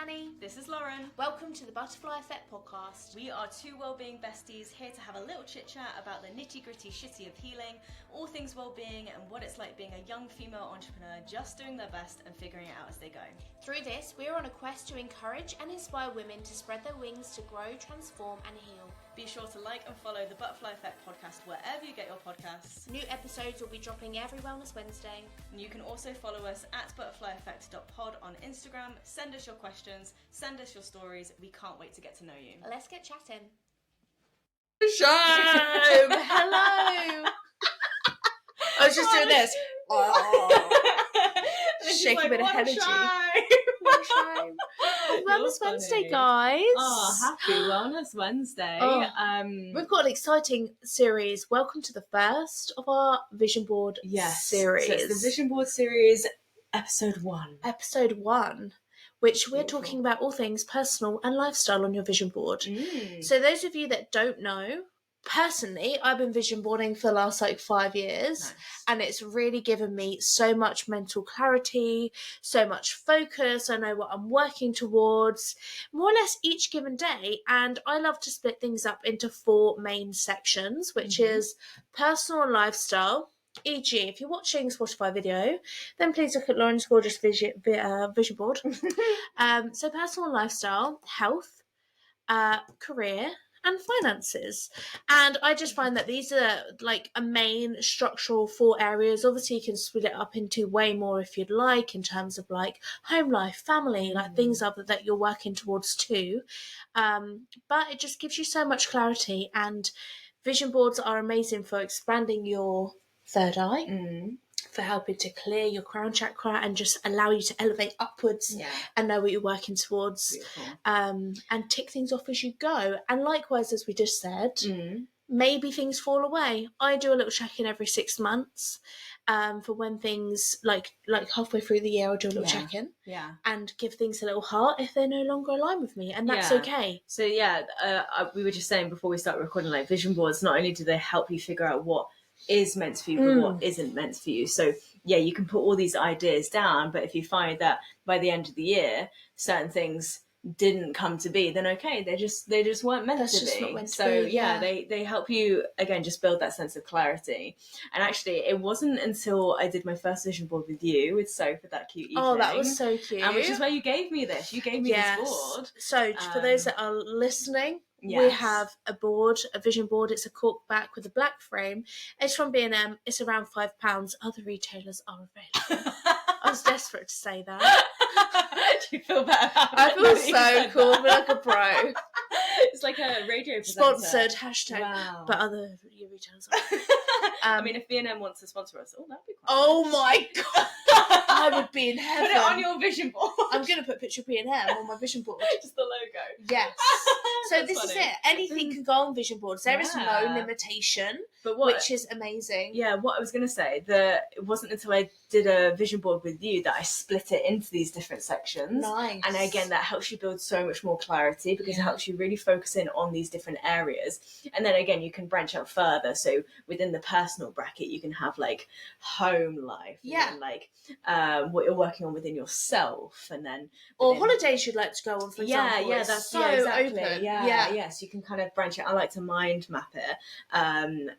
Danny. This is Lauren. Welcome to the Butterfly Effect podcast. We are two wellbeing besties here to have a little chit chat about the nitty gritty shitty of healing, all things wellbeing and what it's like being a young female entrepreneur just doing their best and figuring it out as they go. Through this, we are on a quest to encourage and inspire women to spread their wings to grow, transform and heal. Be sure to like and follow the Butterfly Effect podcast wherever you get your podcasts. New episodes will be dropping every Wellness Wednesday. And you can also follow us at butterflyeffect.pod on Instagram. Send us your questions, send us your stories. We can't wait to get to know you. Let's get chatting. Shame! Hello! I was just doing this. Shaking a bit of energy. Shame. Wellness Wednesday, guys. Oh, happy Wellness Wednesday. We've got an exciting series. Welcome to the first of our vision board series. So it's the vision board series, episode 1. Episode 1, which we're Beautiful. talking about all things personal and lifestyle on your vision board. Mm. So those of you that don't know, personally, I've been vision boarding for the last 5 years. Nice. And it's really given me so much mental clarity, so much focus. I know what I'm working towards, more or less each given day. And I love to split things up into 4 main sections, which is personal and lifestyle. E.g., if you're watching Spotify video, then please look at Lauren's gorgeous vision board. So personal and lifestyle, health, career, and finances. And I just find that these are like a main structural 4 areas. Obviously you can split it up into way more if you'd like, in terms of like home life, family, like things that you're working towards too. But it just gives you so much clarity, and vision boards are amazing for expanding your third eye, for helping to clear your crown chakra and just allow you to elevate upwards and know what you're working towards, and tick things off as you go. And likewise, as we just said, maybe things fall away. I do a little check-in every 6 months, for when things like halfway through the year, I'll do a little check-in and give things a little heart if they no longer align with me, and that's okay. So we were just saying before we start recording, like vision boards, not only do they help you figure out what is meant for you but what isn't meant for you. So you can put all these ideas down, but if you find that by the end of the year certain things didn't come to be, then okay, they just weren't meant to be. Not meant to So be, they help you again just build that sense of clarity. And actually it wasn't until I did my first vision board with you, with Soph, that cute evening. Oh, that was so cute. And which is where you gave me this this board. So for those that are listening, we have a vision board. It's a cork back with a black frame. It's from B&M. It's around £5. Other retailers are available. I was desperate to say that. Do you feel better? I feel so cool. I'm like a pro. It's like a radio presenter. Sponsored, hashtag. Wow. But other retailers are. I mean, if B&M wants to sponsor us, that'd be quite Oh nice. my God. I would be in heaven. Put it on your vision board. I'm going to put a picture of B&M on my vision board. Just the logo. Yes. So That's this funny. is it. Anything can go on vision boards. There is no limitation, But which is amazing. Yeah, what I was going to say, it wasn't until I did a vision board with you that I split it into these different sections. Nice. And again, that helps you build so much more clarity, because it helps you really focus in on these different areas. And then again, you can branch out further. So within the personal bracket, you can have like home life, and then, like what you're working on within yourself, and then or holidays you'd like to go on, for example. That's so exactly. open. So you can kind of branch it. I like to mind map it,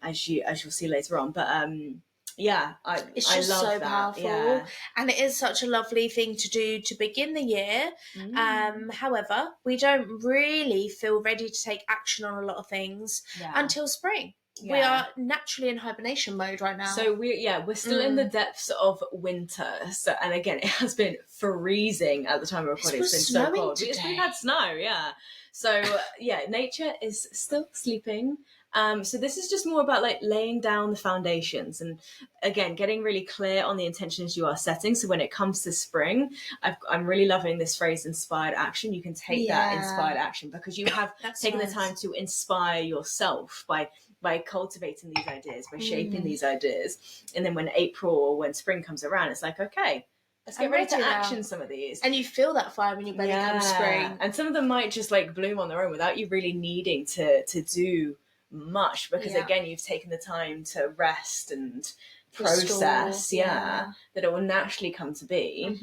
as you'll see later on. But It's I just love so that. powerful, Yeah. and it is such a lovely thing to do to begin the year. However, we don't really feel ready to take action on a lot of things until spring. We are naturally in hibernation mode right now. So we're still in the depths of winter. So, and again, it has been freezing at the time of recording. It's been so cold. We've had snow, So nature is still sleeping. So this is just more about like laying down the foundations, and again, getting really clear on the intentions you are setting. So when it comes to spring, I'm really loving this phrase, inspired action. You can take that inspired action because you have taken the time to inspire yourself by cultivating these ideas, by shaping these ideas. And then when April or when spring comes around, it's like, okay, let's get ready to action some of these. And you feel that fire when your belly comes spring. And some of them might just like bloom on their own without you really needing to do much, because again, you've taken the time to rest and process, that it will naturally come to be.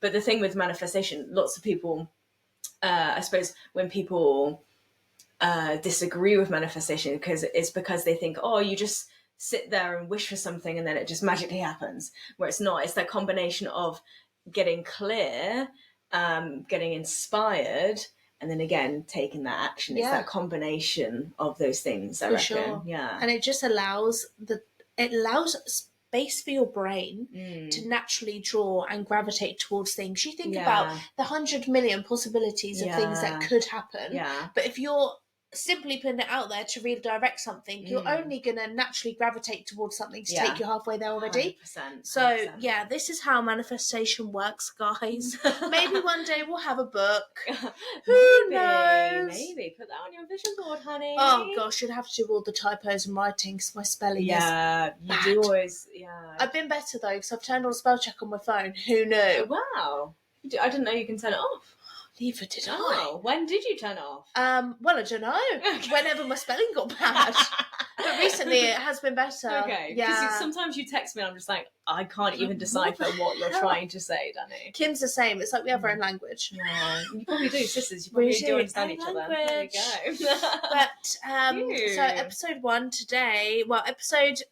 But the thing with manifestation, lots of people, I suppose, when people disagree with manifestation, because they think, oh, you just sit there and wish for something and then it just magically happens, where it's not. It's that combination of getting clear, getting inspired, and then again taking that action. It's that combination of those things, I reckon. Sure. Yeah. And it just allows space for your brain to naturally draw and gravitate towards things. You think about the 100 million possibilities of things that could happen. Yeah. But if you're simply putting it out there to redirect something, you're only going to naturally gravitate towards something to take you halfway there already. 100%. So, yeah, this is how manifestation works, guys. Maybe one day we'll have a book. Who knows? Maybe. Put that on your vision board, honey. Oh, gosh, you'd have to do all the typos and writing because my spelling is you bad. do always, I've been better, though, because I've turned on spell check on my phone. Who knew? Wow. I didn't know you can turn it off. Neither did I. Oh, when did you turn it off? Well, I don't know. Whenever my spelling got bad. But recently it has been better. Okay. Yeah. Because sometimes you text me and I'm just like, I can't even decipher what you're trying to say, Danny. Kim's the same. It's like we have our own language. Yeah. You probably do, sisters. You probably do understand each other. There we go. But, so episode 1 today, episode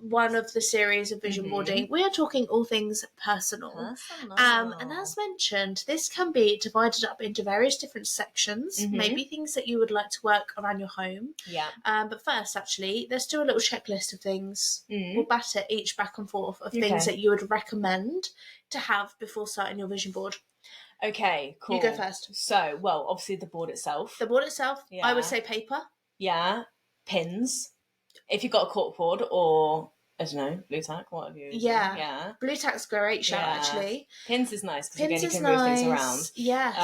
1 of the series of vision boarding, we are talking all things personal. And as mentioned, this can be divided up into various different sections, maybe things that you would like to work around your home. Yeah. But first, actually, let's do a little checklist of things. We'll batter each back and forth of things that you would recommend to have before starting your vision board. Okay, cool. You go first. So, obviously the board itself. I would say paper. Yeah. Pins. If you've got a corkboard or, I don't know, blue tack, what have you? Yeah. Blue tack's great shout, actually. Pins is nice because again, you can move things around. Yes.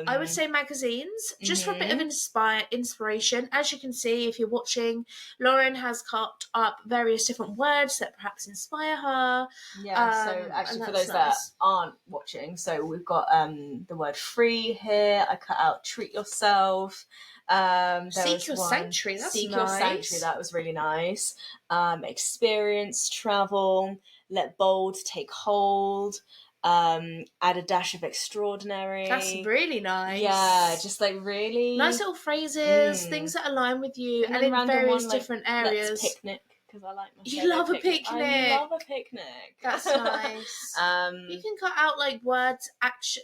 I would say magazines, just for a bit of inspiration. As you can see, if you're watching, Lauren has cut up various different words that perhaps inspire her. Yeah, so actually for those that aren't watching, so we've got the word free here. I cut out treat yourself. Seek your sanctuary. That's Seek nice. your sanctuary. That was really nice. Experience, travel, let bold take hold. Add a dash of extraordinary. That's really nice. Yeah, just like really nice little phrases, things that align with you, and in various different areas. Let's picnic. Because I like my You love a picnic. I love a picnic. That's nice. You can cut out like words,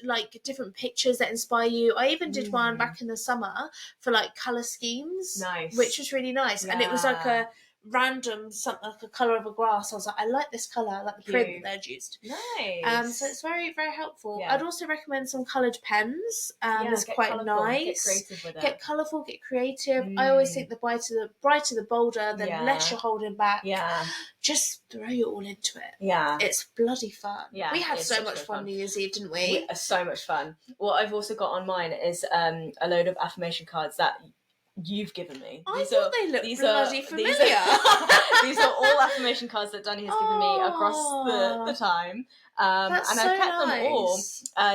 like different pictures that inspire you. I even did one back in the summer for like colour schemes. Nice. Which was really nice. Yeah. And it was like a random something like a colour of a grass. I was like, I like this colour, I like the print that they'd used. Nice. So it's very, very helpful. Yeah. I'd also recommend some coloured pens. It's quite colourful, nice. Get creative with it. Get colourful, get creative. I always think the brighter the bolder, the less you're holding back. Yeah. Just throw it all into it. Yeah. It's bloody fun. Yeah. We had so much fun New Year's Eve, didn't we? So much fun. What I've also got on mine is a load of affirmation cards that you've given me. I thought they looked bloody familiar. These are all affirmation cards that Danny has given me across the time. And I've kept them all.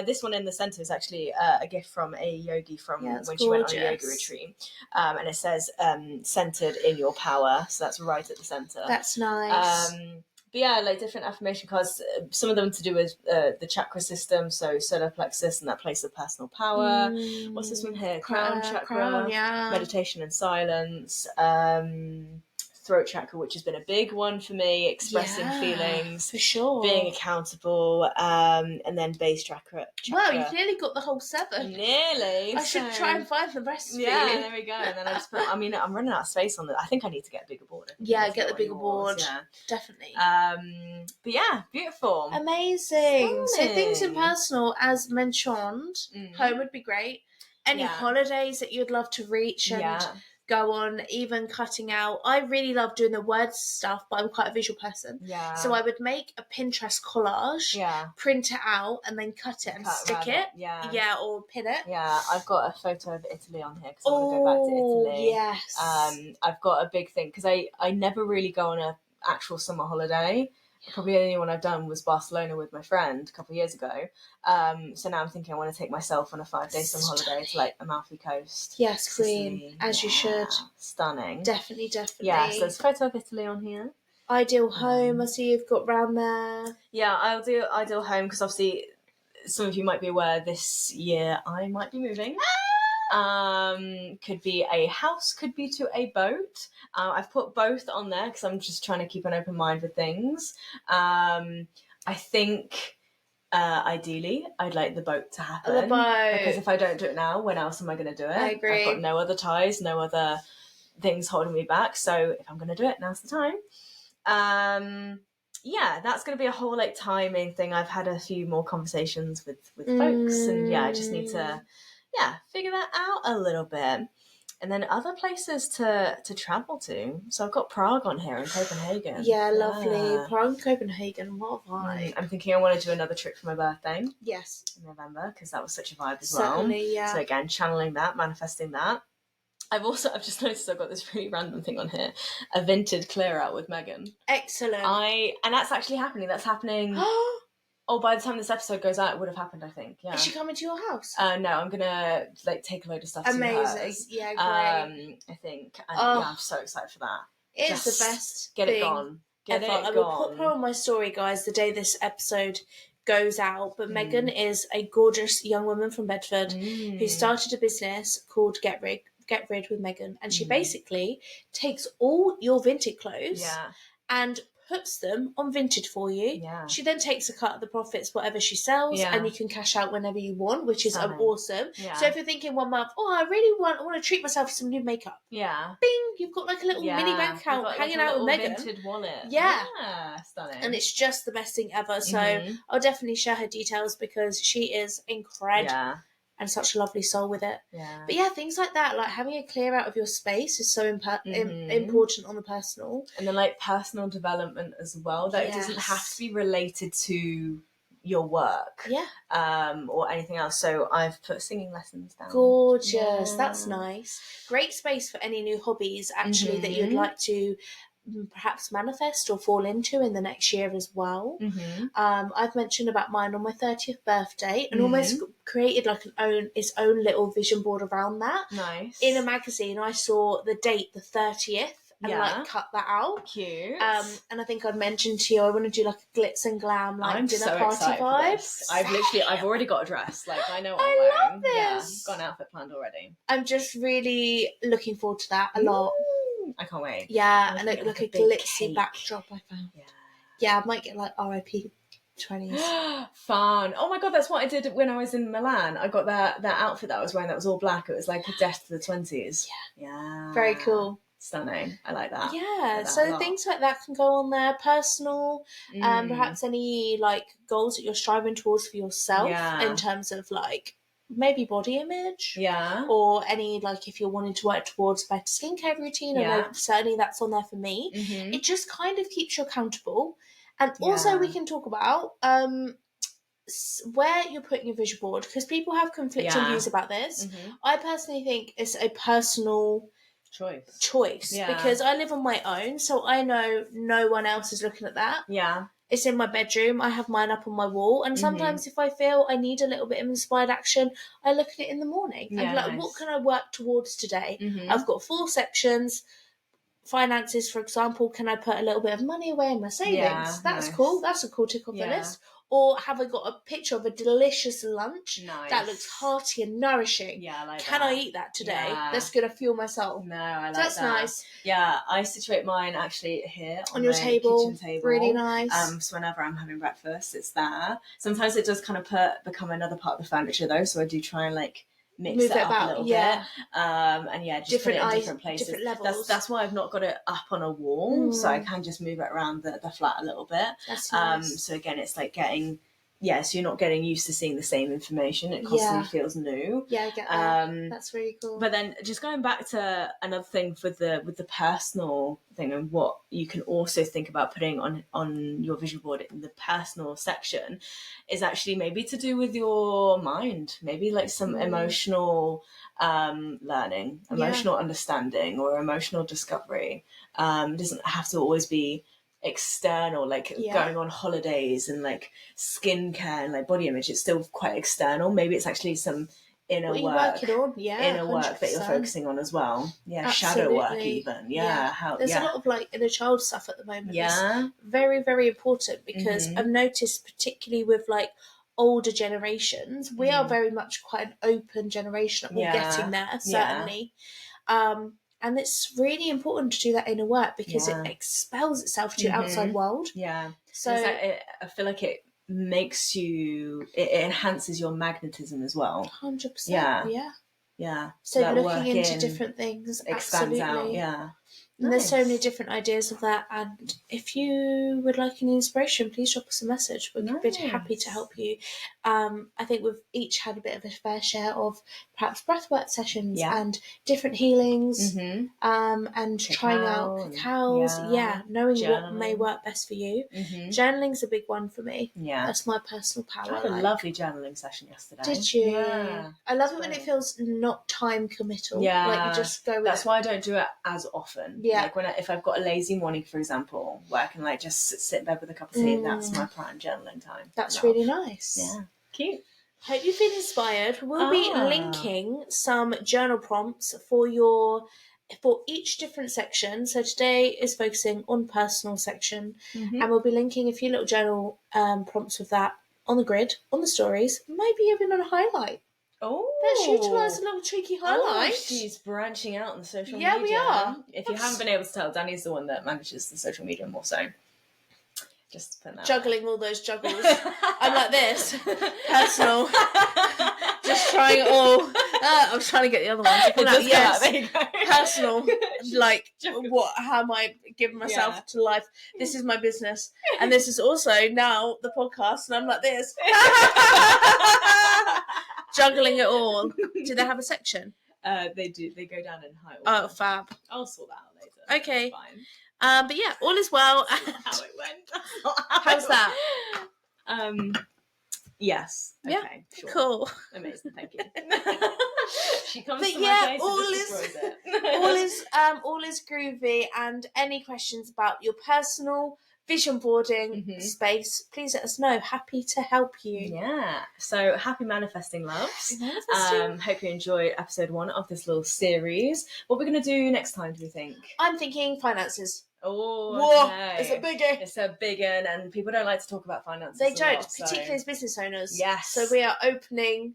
This one in the centre is actually a gift from a yogi from when she went on a yoga retreat. And it says, centered in your power. So that's right at the centre. That's nice. But yeah, like different affirmation cards, some of them to do with the chakra system, so solar plexus and that place of personal power. What's this one here? Crown chakra, meditation and silence, throat chakra, which has been a big one for me, expressing feelings, for sure, being accountable, and then base chakra. Wow, you've nearly got the whole 7. Nearly. I should try and find the rest. Yeah, there we go. And then I just put, I'm running out of space on it. I think I need to get a bigger board. Yeah, get the bigger board. Yeah, definitely. But yeah, beautiful. Amazing. So things in personal, as mentioned, home would be great. Any holidays that you'd love to reach and go on, even cutting out. I really love doing the words stuff, but I'm quite a visual person. Yeah. So I would make a Pinterest collage, print it out, and then cut it and stick it. Yeah. Yeah, or pin it. Yeah, I've got a photo of Italy on here because I want to go back to Italy. Yes. I've got a big thing because I never really go on a actual summer holiday. Probably the only one I've done was Barcelona with my friend a couple of years ago. So now I'm thinking I want to take myself on a 5-day summer holiday to like Amalfi Coast. Yes, Queen, as you should. Stunning. Definitely. Yeah, so there's a photo of Italy on here. Ideal home, I see you've got round there. Yeah, I'll do ideal home because obviously some of you might be aware, this year I might be moving. Could be a house, could be to a boat. I've put both on there because I'm just trying to keep an open mind with things. I think ideally I'd like the boat to happen. The boat. Because if I don't do it now, when else am I going to do it? I agree. I've got no other ties, no other things holding me back. So if I'm going to do it, now's the time. Yeah, that's going to be a whole like timing thing. I've had a few more conversations with folks, and yeah, I just need to figure that out a little bit. And then other places to travel to. So I've got Prague on here and Copenhagen. Yeah, lovely. Prague, Copenhagen, what a vibe. I'm thinking I want to do another trip for my birthday. Yes. In November, because that was such a vibe as Certainly, yeah. So again, channeling that, manifesting that. I've just noticed I've got this really random thing on here. A Vinted clear out with Megan. Excellent. And that's actually happening. That's happening. By the time this episode goes out, it would have happened, I think. Yeah. Is she coming to your house? No, I'm gonna like take a load of stuff to hers. Yeah, great. I think. And yeah, I'm so excited for that. It's the best. Get it gone. I will put her on my story, guys, the day this episode goes out. But Megan is a gorgeous young woman from Bedford who started a business called Get Rid with Megan, and she basically takes all your Vinted clothes and puts them on Vinted for you. Yeah. She then takes a cut of the profits, whatever she sells, and you can cash out whenever you want, which is awesome. Yeah. So if you're thinking 1 month, I want to treat myself to some new makeup. Yeah. Bing! You've got like a little mini bank account hanging out with Megan. Vinted wallet. Yeah. Stunning. And it's just the best thing ever. So I'll definitely share her details because she is incredible. Yeah. And such a lovely soul with it. Yeah. But yeah, things like that, like having a clear out of your space is so important on the personal. And then like personal development as well. That it doesn't have to be related to your work. Yeah. Or anything else. So I've put singing lessons down. Gorgeous. Yeah. That's nice. Great space for any new hobbies actually that you'd like to perhaps manifest or fall into in the next year as well. I've mentioned about mine on my 30th birthday and almost created like its own little vision board around that. Nice. In a magazine, I saw the date, the 30th, and like cut that out. Cute. And I think I'd mentioned to you I want to do like a glitz and glam like dinner so party vibes. I've already got a dress. Like I know what I'm wearing. This. Yeah, got an outfit planned already. I'm just really looking forward to that a lot. I can't wait. Yeah, and like a glitzy backdrop I found. Yeah, I might get like RIP 20s. Fun. Oh my god, that's what I did when I was in Milan. I got that outfit that I was wearing that was all black. It was like a death to the 20s. Yeah. Very cool. Stunning. I like that. Yeah, so things like that can go on there. Personal, perhaps any like goals that you're striving towards for yourself in terms of like maybe body image, or any like if you're wanting to work towards a better skincare routine. I know certainly that's on there for me. It just kind of keeps you accountable, and also we can talk about where you're putting your vision board, because people have conflicting views about this. I personally think it's a personal choice because I live on my own, so I know no one else is looking at that. It's in my bedroom. I have mine up on my wall. And sometimes if I feel I need a little bit of inspired action, I look at it in the morning. And be like, what can I work towards today? I've got 4 sections. Finances, for example, can I put a little bit of money away in my savings? That's cool. That's a cool tick off the list. Or have I got a picture of a delicious lunch that looks hearty and nourishing? Yeah, I like Can I eat that today? That's going to fuel my soul. No, I like That's nice. Yeah, I situate mine actually here on your kitchen table. Really nice. So whenever I'm having breakfast, it's there. Sometimes it does kind of become another part of the furniture though, so I do try and like mix it up a little bit. And just different put it in different places. Different levels. That's why I've not got it up on a wall, so I can just move it around the flat a little bit. That's nice. So again, it's like getting so you're not getting used to seeing the same information. It constantly feels new. Yeah, I get that. That's really cool. But then just going back to another thing with the personal thing and what you can also think about putting on your vision board in the personal section is actually maybe to do with your mind, maybe like some emotional learning, emotional understanding or emotional discovery. It doesn't have to always be external, like going on holidays and like skincare and like body image. It's still quite external. Maybe it's actually some inner work that you're focusing on as well. Shadow work even. There's a lot of like inner child stuff at the moment. Very, very important because I've noticed particularly with like older generations. We are very much quite an open generation. We're getting there, certainly. And it's really important to do that inner work because it expels itself to your outside world. Yeah. So I feel like it makes you, it enhances your magnetism as well. 100%. Yeah. Yeah. So looking into different things expands absolutely. out. Yeah. And there's so many different ideas of that. And if you would like any inspiration, please drop us a message. We'd be happy to help you. I think we've each had a bit of a fair share of perhaps breathwork sessions and different healings, and trying out cacaos. Knowing what may work best for you. Journaling's a big one for me. Yeah, that's my personal power. I had a lovely journaling session yesterday. Did you? Yeah. I love it when it feels not time committal. Yeah, like you just go with That's why I don't do it as often. Yeah. Like if I've got a lazy morning, for example, where I can like just sit in bed with a cup of tea, that's my prime journaling time. That's really nice. Yeah. Cute. Hope you feel inspired. We'll be linking some journal prompts for each different section. So today is focusing on personal section, and we'll be linking a few little journal prompts with that on the grid, on the stories, maybe even on a highlight. Oh, let's utilise a little cheeky highlight. Oh, she's branching out on the social media. Yeah, we are. If you haven't been able to tell, Danny's the one that manages the social media more so. Just putting that juggling all those juggles. I'm like this. Personal. Just trying it all. I was trying to get the other ones. Yes. There you go. Personal. Like, how am I giving myself to life? This is my business. And this is also now the podcast. And I'm like this. Juggling it all. Do they have a section? They do. They go down in high order. Oh, fab. I'll sort that out later. Okay. That's fine. But yeah, all is well. That's not how it went. How's that? Yes. Yeah. Okay, sure. Cool. Amazing. Thank you. She comes to my place and just destroys it. all is groovy. And any questions about your personal vision boarding space, please let us know. Happy to help you. Yeah. So happy manifesting, loves. Hope you enjoyed episode 1 of this little series. What we're going to do next time, do we think? I'm thinking finances. Oh, okay. It's a big one. It's a big one, and people don't like to talk about finances. They don't, particularly as business owners. Yes. So we are opening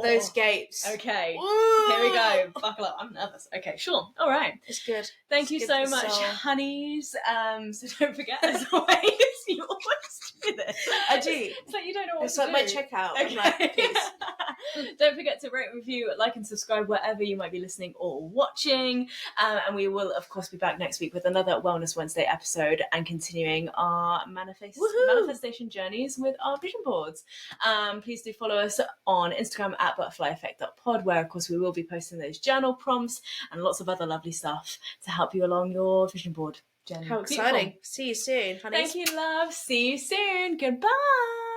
those gates. Okay. Ooh. Here we go. Buckle up. I'm nervous. Okay, sure. All right. It's good. Thank you so much, honeys. So don't forget, as always, you always do this. I do. It's like you don't know what it's to like do. my checkout. Okay. Like, peace. Don't forget to rate, review, like and subscribe wherever you might be listening or watching. And we will, of course, be back next week with another Wellness Wednesday episode and continuing our manifestation journeys with our vision boards. Please do follow us on Instagram at butterflyeffect.pod, where, of course, we will be posting those journal prompts and lots of other lovely stuff to help you along your vision board journey. How exciting. Beautiful. See you soon, honey. Thank you, love. See you soon. Goodbye.